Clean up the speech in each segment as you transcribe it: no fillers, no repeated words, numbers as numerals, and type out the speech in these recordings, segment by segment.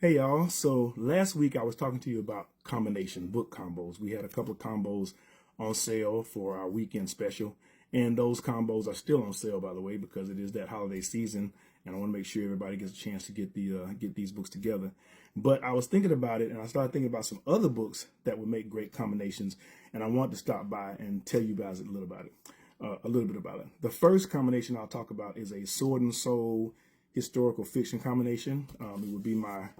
Hey y'all, so last week I was talking to you about combination book combos. We had a couple of combos on sale for our weekend special, and those combos are still on sale, by the way, because it is that holiday season, and I want to make sure everybody gets a chance to get these books together. But I was thinking about it, and I started thinking about some other books that would make great combinations, and I wanted to stop by and tell you guys a little bit about it. The first combination I'll talk about is a sword and soul historical fiction combination. It would be my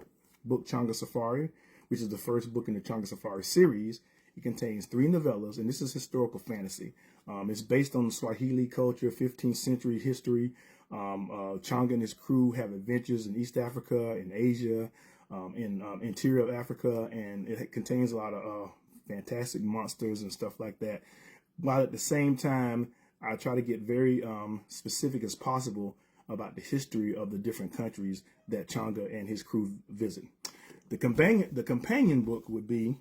book Changa Safari, which is the first book in the Changa Safari series. It contains 3 novellas, and this is historical fantasy. It's based on Swahili culture, 15th century history. Changa and his crew have adventures in East Africa, in Asia, in interior of Africa, and it contains a lot of fantastic monsters and stuff like that. While at the same time, I try to get very specific as possible about the history of the different countries that Changa and his crew visit. The companion book would be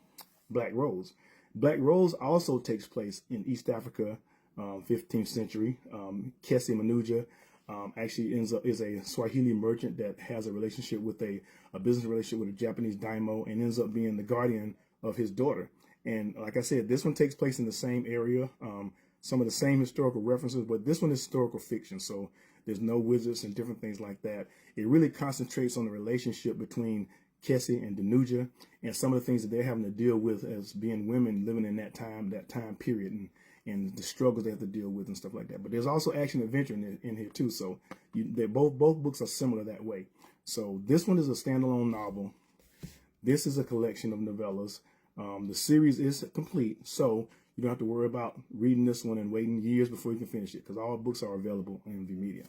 Black Rose. Black Rose also takes place in East Africa, 15th century. Kesi Manuja actually is a Swahili merchant that has a relationship with a business relationship with a Japanese daimyo and ends up being the guardian of his daughter. And like I said, this one takes place in the same area, some of the same historical references, but this one is historical fiction. So there's no wizards and different things like that. It really concentrates on the relationship between Kesi and Danuja and some of the things that they're having to deal with as being women living in that time period, and the struggles they have to deal with and stuff like that. But there's also action adventure in here too. So they're both books are similar that way. So this one is a standalone novel. This is a collection of novellas. The series is complete, so you don't have to worry about reading this one and waiting years before you can finish it, because all books are available on MVmedia.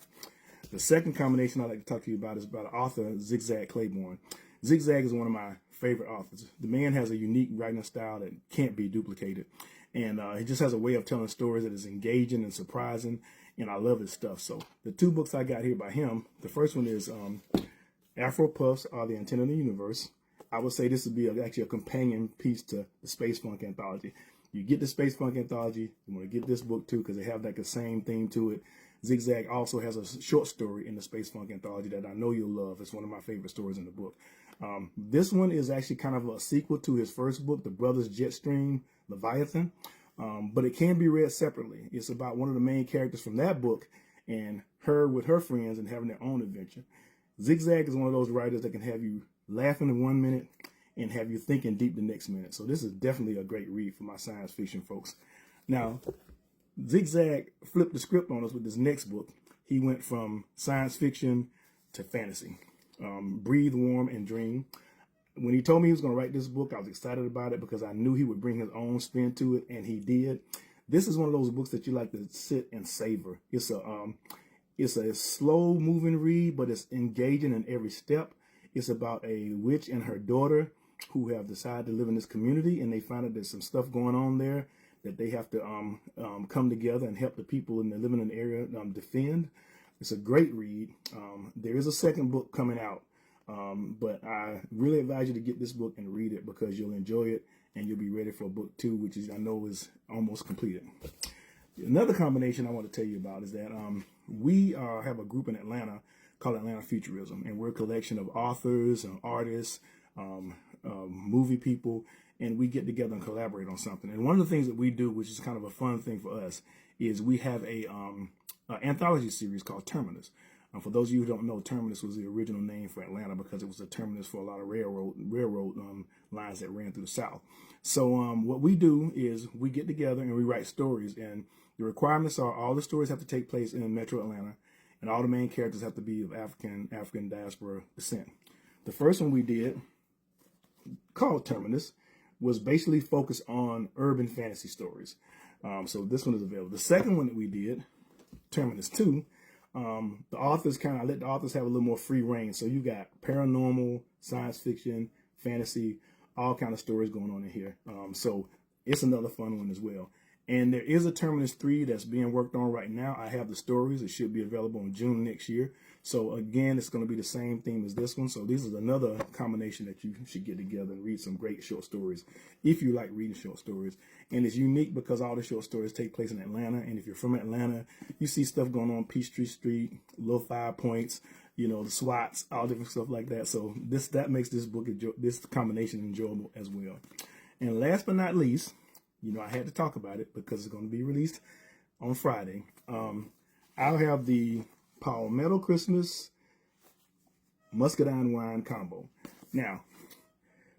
The second combination I'd like to talk to you about is about author Zigzag Claiborne. Zigzag is one of my favorite authors. The man has a unique writing style that can't be duplicated, and he just has a way of telling stories that is engaging and surprising, and I love his stuff. So the 2 books I got here by him, the first one is Afro Puffs Are the Antenna of the Universe. I would say this would be actually a companion piece to the Space Funk Anthology. You get the Space Funk Anthology, you want to get this book too, because they have like the same theme to it. Zigzag also has a short story in the Space Funk Anthology that I know you'll love. It's one of my favorite stories in the book. This one is actually kind of a sequel to his first book, The Brothers Jetstream Leviathan, but it can be read separately. It's about one of the main characters from that book and her with her friends and having their own adventure. Zigzag is one of those writers that can have you laughing in 1 minute and have you thinking deep the next minute. So this is definitely a great read for my science fiction folks. Now, Zigzag flipped the script on us with this next book. He went from science fiction to fantasy. Breathe, Warm, and Dream. When he told me he was going to write this book, I was excited about it because I knew he would bring his own spin to it, and he did. This is one of those books that you like to sit and savor. It's a slow-moving read, but it's engaging in every step. It's about a witch and her daughter who have decided to live in this community, and they find that there's some stuff going on there that they have to come together and help the people in the living in the area defend. It's a great read. There is a second book coming out, but I really advise you to get this book and read it because you'll enjoy it and you'll be ready for book 2, which is I know is almost completed. Another combination I want to tell you about is that we have a group in Atlanta called Atlanta Futurism, and we're a collection of authors and artists, movie people, and we get together and collaborate on something. And one of the things that we do, which is kind of a fun thing for us, is we have a anthology series called Terminus. For those of you who don't know, Terminus was the original name for Atlanta because it was a terminus for a lot of railroad lines that ran through the South. So what we do is we get together and we write stories, and the requirements are all the stories have to take place in Metro Atlanta, and all the main characters have to be of African diaspora descent. The first one we did, called Terminus, was basically focused on urban fantasy stories. So this one is available. The second one that we did, Terminus 2, the authors I let the authors have a little more free reign. So you got paranormal, science fiction, fantasy, all kind of stories going on in here. So it's another fun one as well. And there is a Terminus 3 that's being worked on right now. I have the stories. It should be available in June next year. So again, it's going to be the same theme as this one. So this is another combination that you should get together and read some great short stories if you like reading short stories. And it's unique because all the short stories take place in Atlanta. And if you're from Atlanta, you see stuff going on Peachtree Street, Little 5 Points, you know, the SWATs, all different stuff like that. So that makes this book, this combination enjoyable as well. And last but not least, you know, I had to talk about it because it's going to be released on Friday. I'll have the Palmetto Christmas Muscadine Wine combo. Now,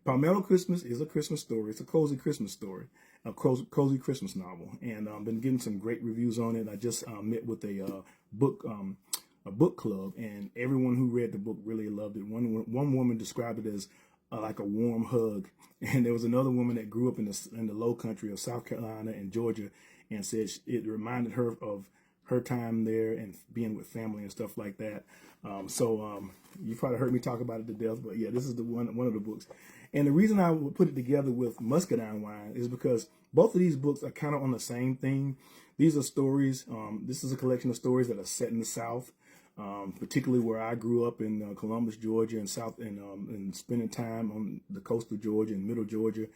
Palmetto Christmas is a Christmas story. It's a cozy Christmas story, a cozy Christmas novel, and I've been getting some great reviews on it. I just met with a book club, and everyone who read the book really loved it. One woman described it as like a warm hug, and there was another woman that grew up in the Low Country of South Carolina and Georgia, and said it reminded her of her time there and being with family and stuff like that. You probably heard me talk about it to death, but yeah, this is one of the books. And the reason I would put it together with Muscadine Wine is because both of these books are kind of on the same thing. These are stories. This is a collection of stories that are set in the South, particularly where I grew up in Columbus, Georgia, and spending time on the coast of Georgia and middle Georgia.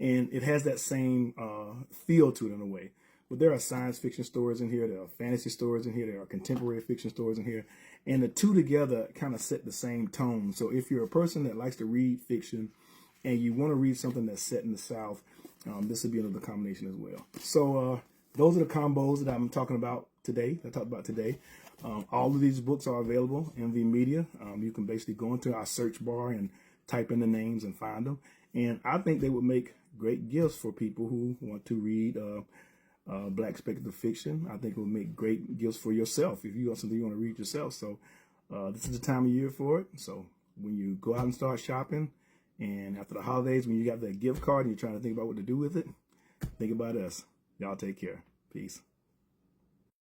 And it has that same feel to it in a way. But there are science fiction stories in here, there are fantasy stories in here, there are contemporary fiction stories in here, and the two together kind of set the same tone. So if you're a person that likes to read fiction and you want to read something that's set in the South, this would be another combination as well. So those are the combos that I'm talking about today. All of these books are available in MVmedia. You can basically go into our search bar and type in the names and find them. And I think they would make great gifts for people who want to read Black speculative fiction. I think it will make great gifts for yourself if you got something you want to read yourself. So this is the time of year for it. So when you go out and start shopping, and after the holidays, when you got that gift card and you're trying to think about what to do with it, think about us. Y'all take care. Peace.